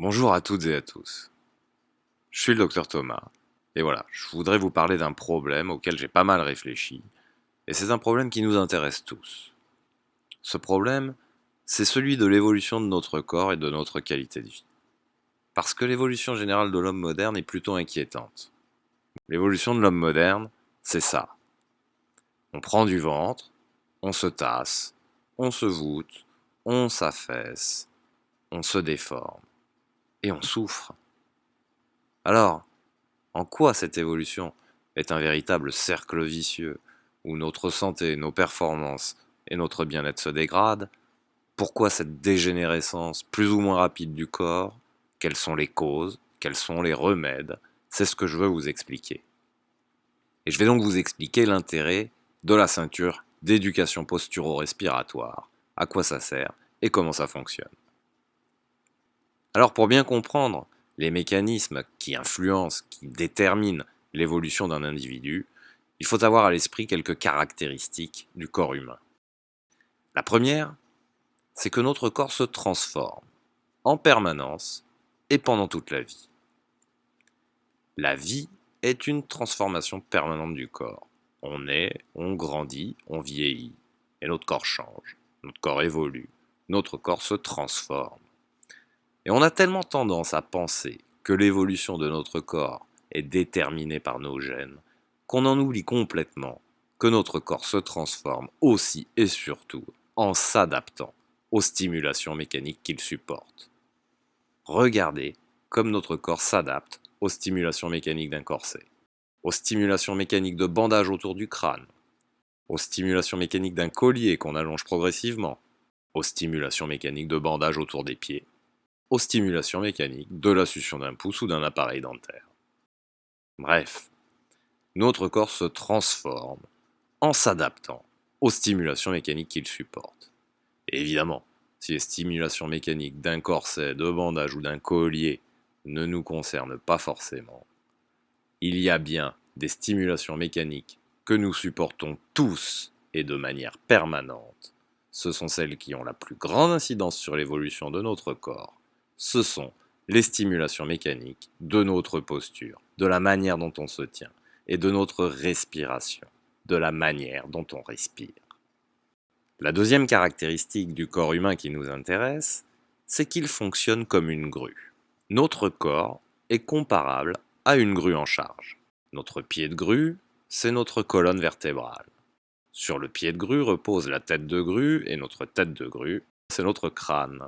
Bonjour à toutes et à tous. Je suis le docteur Thomas, et voilà, je voudrais vous parler d'un problème auquel j'ai pas mal réfléchi, et c'est un problème qui nous intéresse tous. Ce problème, c'est celui de l'évolution de notre corps et de notre qualité de vie. Parce que l'évolution générale de l'homme moderne est plutôt inquiétante. L'évolution de l'homme moderne, c'est ça. On prend du ventre, on se tasse, on se voûte, on s'affaisse, on se déforme, et on souffre. Alors, en quoi cette évolution est un véritable cercle vicieux où notre santé, nos performances et notre bien-être se dégradent? Pourquoi cette dégénérescence plus ou moins rapide du corps? Quelles sont les causes? Quels sont les remèdes? C'est ce que je veux vous expliquer. Et je vais donc vous expliquer l'intérêt de la ceinture d'éducation posturo-respiratoire, à quoi ça sert et comment ça fonctionne. Alors pour bien comprendre les mécanismes qui influencent, qui déterminent l'évolution d'un individu, il faut avoir à l'esprit quelques caractéristiques du corps humain. La première, c'est que notre corps se transforme en permanence et pendant toute la vie. La vie est une transformation permanente du corps. On naît, on grandit, on vieillit, et notre corps change, notre corps évolue, notre corps se transforme. Et on a tellement tendance à penser que l'évolution de notre corps est déterminée par nos gènes, qu'on en oublie complètement que notre corps se transforme aussi et surtout en s'adaptant aux stimulations mécaniques qu'il supporte. Regardez comme notre corps s'adapte aux stimulations mécaniques d'un corset, aux stimulations mécaniques de bandage autour du crâne, aux stimulations mécaniques d'un collier qu'on allonge progressivement, aux stimulations mécaniques de bandage autour des pieds, aux stimulations mécaniques de la succion d'un pouce ou d'un appareil dentaire. Bref, notre corps se transforme en s'adaptant aux stimulations mécaniques qu'il supporte. Et évidemment, si les stimulations mécaniques d'un corset, de bandage ou d'un collier ne nous concernent pas forcément, il y a bien des stimulations mécaniques que nous supportons tous et de manière permanente. Ce sont celles qui ont la plus grande incidence sur l'évolution de notre corps. Ce sont les stimulations mécaniques de notre posture, de la manière dont on se tient et de notre respiration, de la manière dont on respire. La deuxième caractéristique du corps humain qui nous intéresse, c'est qu'il fonctionne comme une grue. Notre corps est comparable à une grue en charge. Notre pied de grue, c'est notre colonne vertébrale. Sur le pied de grue repose la tête de grue et notre tête de grue, c'est notre crâne.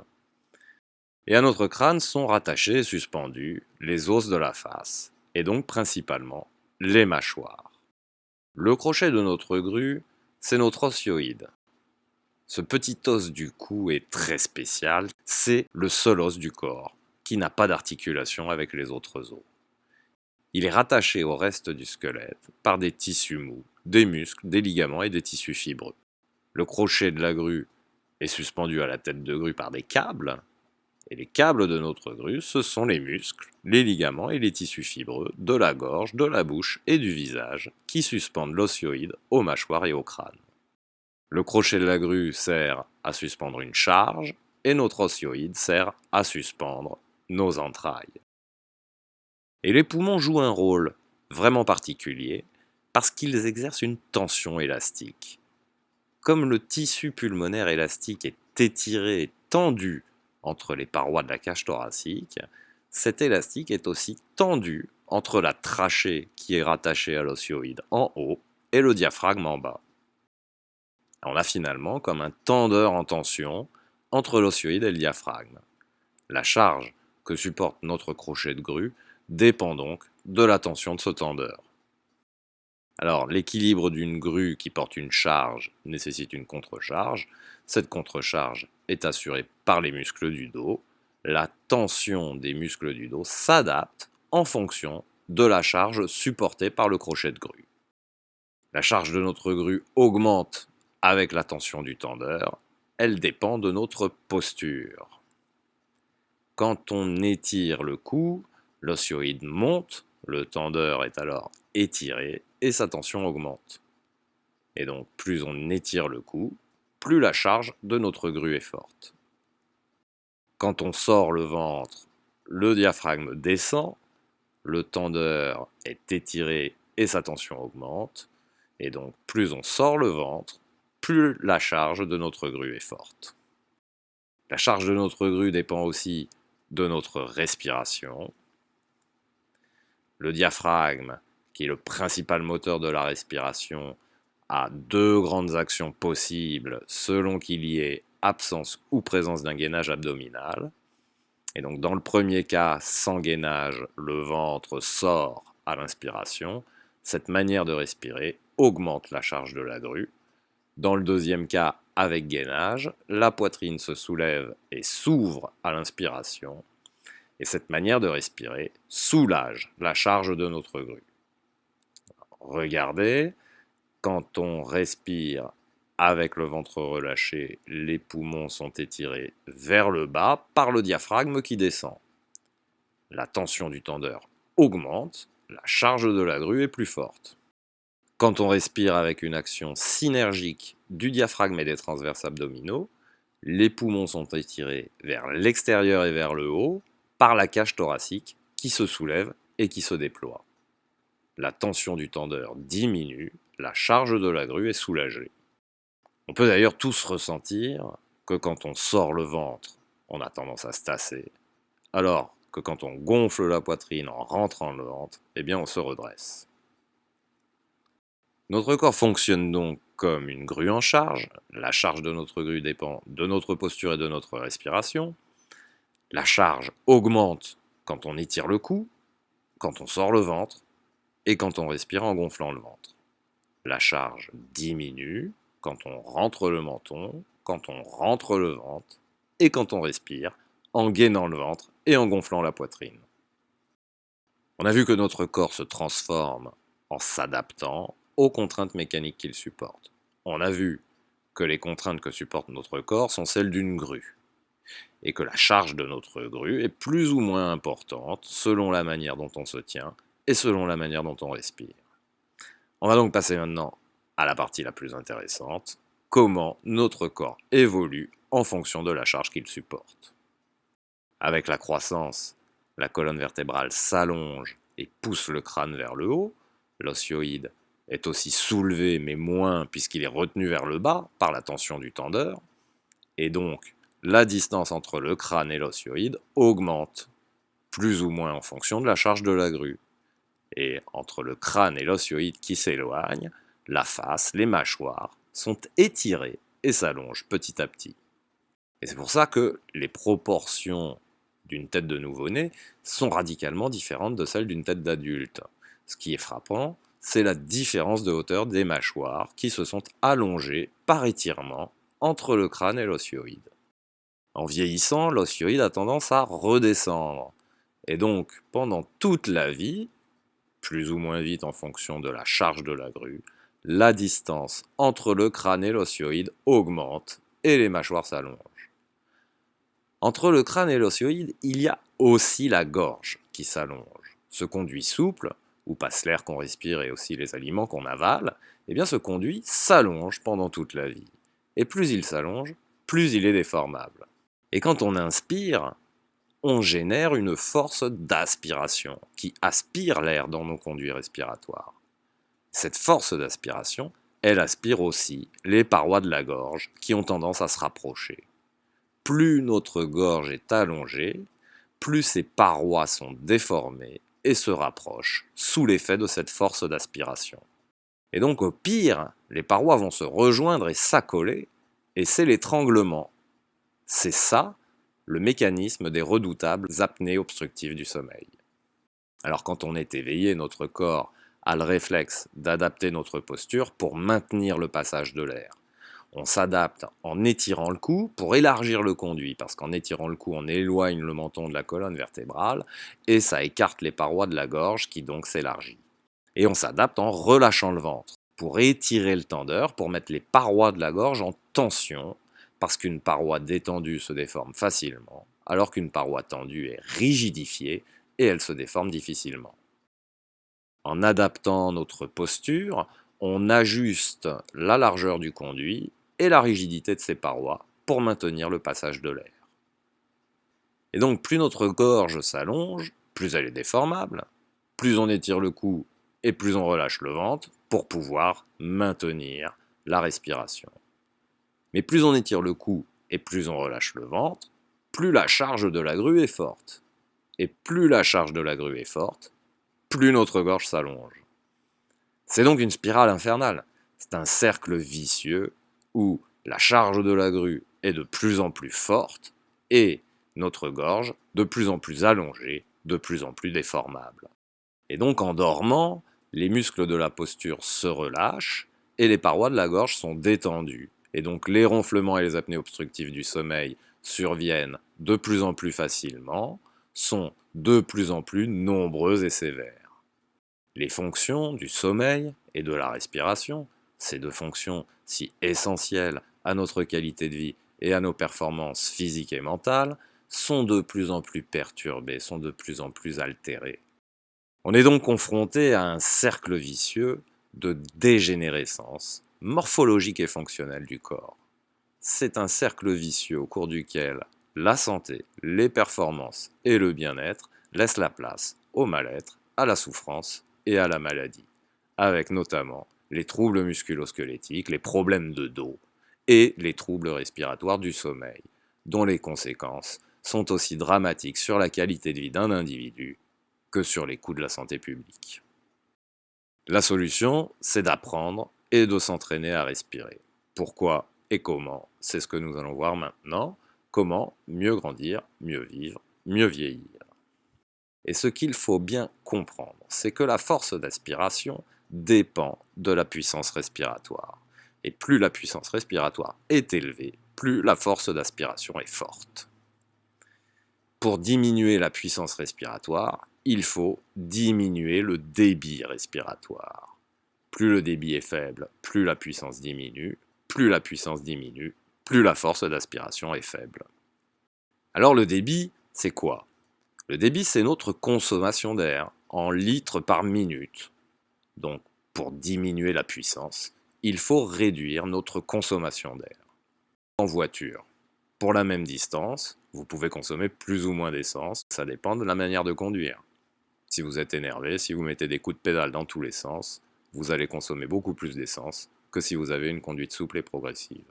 Et à notre crâne sont rattachés et suspendus les os de la face, et donc principalement les mâchoires. Le crochet de notre grue, c'est notre osioïde. Ce petit os du cou est très spécial, c'est le seul os du corps qui n'a pas d'articulation avec les autres os. Il est rattaché au reste du squelette par des tissus mous, des muscles, des ligaments et des tissus fibreux. Le crochet de la grue est suspendu à la tête de grue par des câbles, et les câbles de notre grue, ce sont les muscles, les ligaments et les tissus fibreux de la gorge, de la bouche et du visage qui suspendent l'osioïde aux mâchoires et au crâne. Le crochet de la grue sert à suspendre une charge et notre osioïde sert à suspendre nos entrailles. Et les poumons jouent un rôle vraiment particulier parce qu'ils exercent une tension élastique. Comme le tissu pulmonaire élastique est étiré et tendu entre les parois de la cage thoracique, cet élastique est aussi tendu entre la trachée qui est rattachée à l'osioïde en haut et le diaphragme en bas. On a finalement comme un tendeur en tension entre l'osioïde et le diaphragme. La charge que supporte notre crochet de grue dépend donc de la tension de ce tendeur. Alors, l'équilibre d'une grue qui porte une charge nécessite une contre-charge. Cette contre-charge est assurée par les muscles du dos. La tension des muscles du dos s'adapte en fonction de la charge supportée par le crochet de grue. La charge de notre grue augmente avec la tension du tendeur. Elle dépend de notre posture. Quand on étire le cou, l'osioïde monte, le tendeur est alors étiré et sa tension augmente. Et donc plus on étire le cou, plus la charge de notre grue est forte. Quand on sort le ventre, le diaphragme descend, le tendeur est étiré et sa tension augmente, et donc plus on sort le ventre, plus la charge de notre grue est forte. La charge de notre grue dépend aussi de notre respiration. Le diaphragme, qui est le principal moteur de la respiration, a deux grandes actions possibles selon qu'il y ait absence ou présence d'un gainage abdominal. Et donc dans le premier cas, sans gainage, le ventre sort à l'inspiration. Cette manière de respirer augmente la charge de la grue. Dans le deuxième cas, avec gainage, la poitrine se soulève et s'ouvre à l'inspiration. Et cette manière de respirer soulage la charge de notre grue. Regardez, quand on respire avec le ventre relâché, les poumons sont étirés vers le bas par le diaphragme qui descend. La tension du tendeur augmente, la charge de la grue est plus forte. Quand on respire avec une action synergique du diaphragme et des transverses abdominaux, les poumons sont étirés vers l'extérieur et vers le haut par la cage thoracique qui se soulève et qui se déploie. La tension du tendeur diminue, la charge de la grue est soulagée. On peut d'ailleurs tous ressentir que quand on sort le ventre, on a tendance à se tasser, alors que quand on gonfle la poitrine en rentrant le ventre, eh bien on se redresse. Notre corps fonctionne donc comme une grue en charge. La charge de notre grue dépend de notre posture et de notre respiration. La charge augmente quand on étire le cou, quand on sort le ventre et quand on respire en gonflant le ventre. La charge diminue quand on rentre le menton, quand on rentre le ventre et quand on respire en gainant le ventre et en gonflant la poitrine. On a vu que notre corps se transforme en s'adaptant aux contraintes mécaniques qu'il supporte. On a vu que les contraintes que supporte notre corps sont celles d'une grue, et que la charge de notre grue est plus ou moins importante selon la manière dont on se tient et selon la manière dont on respire. On va donc passer maintenant à la partie la plus intéressante, comment notre corps évolue en fonction de la charge qu'il supporte. Avec la croissance, la colonne vertébrale s'allonge et pousse le crâne vers le haut. L'osioïde est aussi soulevé, mais moins, puisqu'il est retenu vers le bas par la tension du tendeur. Et donc, la distance entre le crâne et l'osioïde augmente, plus ou moins en fonction de la charge de la grue. Et entre le crâne et l'osioïde qui s'éloignent, la face, les mâchoires, sont étirées et s'allongent petit à petit. Et c'est pour ça que les proportions d'une tête de nouveau-né sont radicalement différentes de celles d'une tête d'adulte. Ce qui est frappant, c'est la différence de hauteur des mâchoires qui se sont allongées par étirement entre le crâne et l'osioïde. En vieillissant, l'osioïde a tendance à redescendre. Et donc, pendant toute la vie, plus ou moins vite en fonction de la charge de la grue, la distance entre le crâne et l'osioïde augmente et les mâchoires s'allongent. Entre le crâne et l'osioïde, il y a aussi la gorge qui s'allonge. Ce conduit souple, où passe l'air qu'on respire et aussi les aliments qu'on avale, eh bien ce conduit s'allonge pendant toute la vie. Et plus il s'allonge, plus il est déformable. Et quand on inspire, on génère une force d'aspiration qui aspire l'air dans nos conduits respiratoires. Cette force d'aspiration, elle aspire aussi les parois de la gorge qui ont tendance à se rapprocher. Plus notre gorge est allongée, plus ses parois sont déformées et se rapprochent sous l'effet de cette force d'aspiration. Et donc au pire, les parois vont se rejoindre et s'accoler, et c'est l'étranglement. C'est ça, le mécanisme des redoutables apnées obstructives du sommeil. Alors quand on est éveillé, notre corps a le réflexe d'adapter notre posture pour maintenir le passage de l'air. On s'adapte en étirant le cou pour élargir le conduit, parce qu'en étirant le cou, on éloigne le menton de la colonne vertébrale et ça écarte les parois de la gorge qui donc s'élargit. Et on s'adapte en relâchant le ventre pour étirer le tendeur, pour mettre les parois de la gorge en tension, parce qu'une paroi détendue se déforme facilement, alors qu'une paroi tendue est rigidifiée et elle se déforme difficilement. En adaptant notre posture, on ajuste la largeur du conduit et la rigidité de ses parois pour maintenir le passage de l'air. Et donc plus notre gorge s'allonge, plus elle est déformable, plus on étire le cou et plus on relâche le ventre pour pouvoir maintenir la respiration. Mais plus on étire le cou et plus on relâche le ventre, plus la charge de la grue est forte. Et plus la charge de la grue est forte, plus notre gorge s'allonge. C'est donc une spirale infernale. C'est un cercle vicieux où la charge de la grue est de plus en plus forte et notre gorge de plus en plus allongée, de plus en plus déformable. Et donc en dormant, les muscles de la posture se relâchent et les parois de la gorge sont détendues. Et donc les ronflements et les apnées obstructives du sommeil surviennent de plus en plus facilement, sont de plus en plus nombreuses et sévères. Les fonctions du sommeil et de la respiration, ces deux fonctions si essentielles à notre qualité de vie et à nos performances physiques et mentales, sont de plus en plus perturbées, sont de plus en plus altérées. On est donc confronté à un cercle vicieux de dégénérescence morphologique et fonctionnelle du corps. C'est un cercle vicieux au cours duquel la santé, les performances et le bien-être laissent la place au mal-être, à la souffrance et à la maladie, avec notamment les troubles musculo-squelettiques, les problèmes de dos et les troubles respiratoires du sommeil, dont les conséquences sont aussi dramatiques sur la qualité de vie d'un individu que sur les coûts de la santé publique. La solution, c'est d'apprendre et de s'entraîner à respirer. Pourquoi et comment? C'est ce que nous allons voir maintenant. Comment mieux grandir, mieux vivre, mieux vieillir. Et ce qu'il faut bien comprendre, c'est que la force d'aspiration dépend de la puissance respiratoire. Et plus la puissance respiratoire est élevée, plus la force d'aspiration est forte. Pour diminuer la puissance respiratoire, il faut diminuer le débit respiratoire. Plus le débit est faible, plus la puissance diminue. Plus la puissance diminue, plus la force d'aspiration est faible. Alors le débit, c'est quoi? Le débit, c'est notre consommation d'air en litres par minute. Donc, pour diminuer la puissance, il faut réduire notre consommation d'air. En voiture, pour la même distance, vous pouvez consommer plus ou moins d'essence, ça dépend de la manière de conduire. Si vous êtes énervé, si vous mettez des coups de pédale dans tous les sens, vous allez consommer beaucoup plus d'essence que si vous avez une conduite souple et progressive.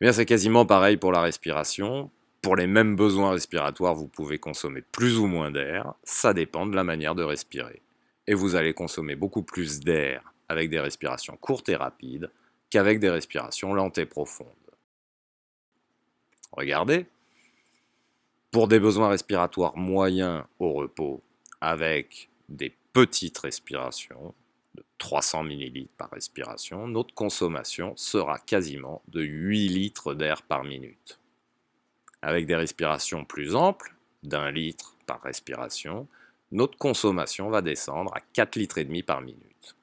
Bien, c'est quasiment pareil pour la respiration. Pour les mêmes besoins respiratoires, vous pouvez consommer plus ou moins d'air, ça dépend de la manière de respirer. Et vous allez consommer beaucoup plus d'air avec des respirations courtes et rapides qu'avec des respirations lentes et profondes. Regardez, pour des besoins respiratoires moyens au repos, avec des petites respirations, de 300 ml par respiration, notre consommation sera quasiment de 8 litres d'air par minute. Avec des respirations plus amples, d'1 litre par respiration, notre consommation va descendre à 4 litres et demi par minute.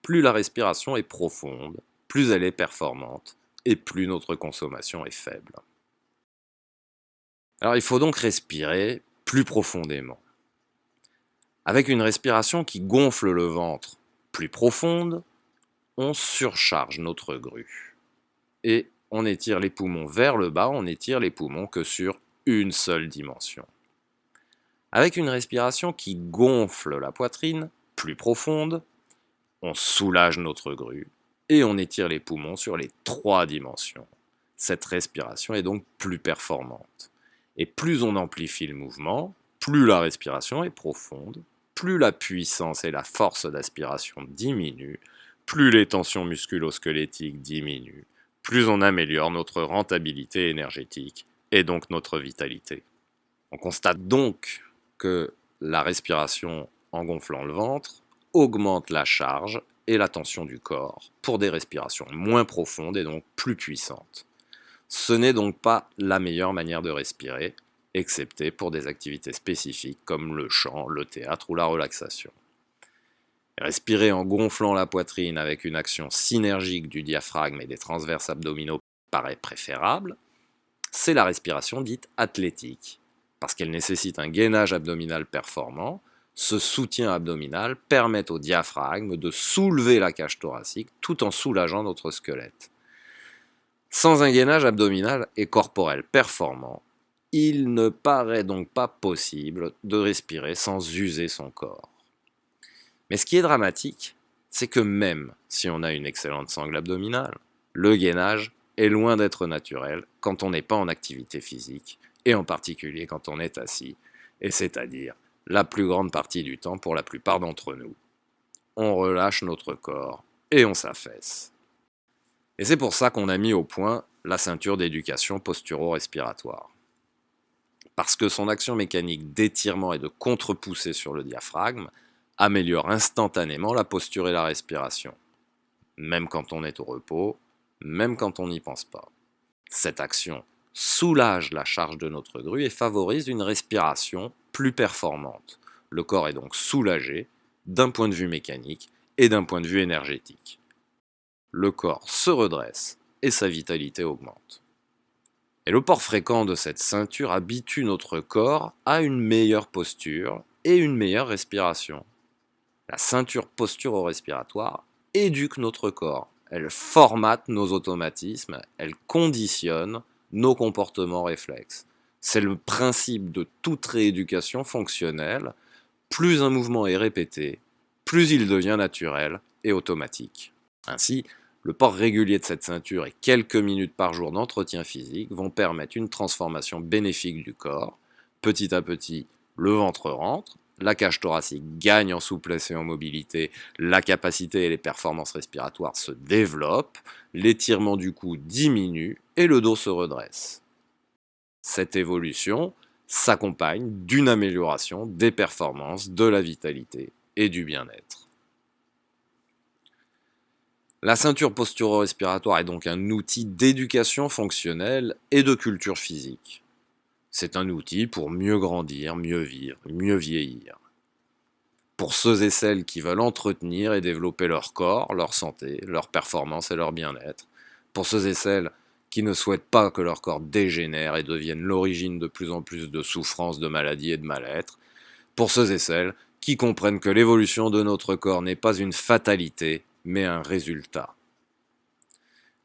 Plus la respiration est profonde, plus elle est performante et plus notre consommation est faible. Alors il faut donc respirer plus profondément. Avec une respiration qui gonfle le ventre plus profonde, on surcharge notre grue. Et on étire les poumons vers le bas, on étire les poumons que sur une seule dimension. Avec une respiration qui gonfle la poitrine plus profonde, on soulage notre grue et on étire les poumons sur les 3 dimensions. Cette respiration est donc plus performante. Et plus on amplifie le mouvement, plus la respiration est profonde, plus la puissance et la force d'aspiration diminuent, plus les tensions musculo-squelettiques diminuent, plus on améliore notre rentabilité énergétique et donc notre vitalité. On constate donc que la respiration en gonflant le ventre augmente la charge et la tension du corps pour des respirations moins profondes et donc plus puissantes. Ce n'est donc pas la meilleure manière de respirer, excepté pour des activités spécifiques comme le chant, le théâtre ou la relaxation. Respirer en gonflant la poitrine avec une action synergique du diaphragme et des transverses abdominaux paraît préférable. C'est la respiration dite athlétique, parce qu'elle nécessite un gainage abdominal performant. Ce soutien abdominal permet au diaphragme de soulever la cage thoracique tout en soulageant notre squelette. Sans un gainage abdominal et corporel performant, il ne paraît donc pas possible de respirer sans user son corps. Mais ce qui est dramatique, c'est que même si on a une excellente sangle abdominale, le gainage est loin d'être naturel quand on n'est pas en activité physique, et en particulier quand on est assis, et c'est-à-dire la plus grande partie du temps pour la plupart d'entre nous. On relâche notre corps et on s'affaisse. Et c'est pour ça qu'on a mis au point la ceinture d'éducation posturo-respiratoire. Parce que son action mécanique d'étirement et de contre-poussée sur le diaphragme améliore instantanément la posture et la respiration, même quand on est au repos, même quand on n'y pense pas. Cette action soulage la charge de notre grue et favorise une respiration plus performante. Le corps est donc soulagé d'un point de vue mécanique et d'un point de vue énergétique. Le corps se redresse et sa vitalité augmente. Et le port fréquent de cette ceinture habitue notre corps à une meilleure posture et une meilleure respiration. La ceinture posturo-respiratoire éduque notre corps. Elle formate nos automatismes, elle conditionne nos comportements réflexes. C'est le principe de toute rééducation fonctionnelle. Plus un mouvement est répété, plus il devient naturel et automatique. Ainsi, le port régulier de cette ceinture et quelques minutes par jour d'entretien physique vont permettre une transformation bénéfique du corps. Petit à petit, le ventre rentre, la cage thoracique gagne en souplesse et en mobilité, la capacité et les performances respiratoires se développent, l'étirement du cou diminue et le dos se redresse. Cette évolution s'accompagne d'une amélioration des performances, de la vitalité et du bien-être. La ceinture posturo-respiratoire est donc un outil d'éducation fonctionnelle et de culture physique. C'est un outil pour mieux grandir, mieux vivre, mieux vieillir. Pour ceux et celles qui veulent entretenir et développer leur corps, leur santé, leur performance et leur bien-être. Pour ceux et celles qui ne souhaitent pas que leur corps dégénère et devienne l'origine de plus en plus de souffrances, de maladies et de mal-être. Pour ceux et celles qui comprennent que l'évolution de notre corps n'est pas une fatalité, mais un résultat.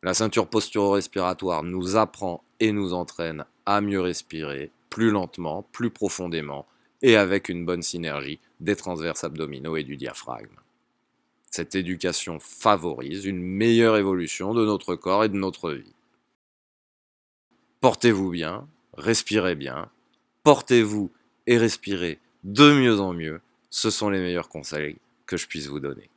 La ceinture posturo-respiratoire nous apprend et nous entraîne à mieux respirer, plus lentement, plus profondément, et avec une bonne synergie des transverses abdominaux et du diaphragme. Cette éducation favorise une meilleure évolution de notre corps et de notre vie. Portez-vous bien, respirez bien, portez-vous et respirez de mieux en mieux, ce sont les meilleurs conseils que je puisse vous donner.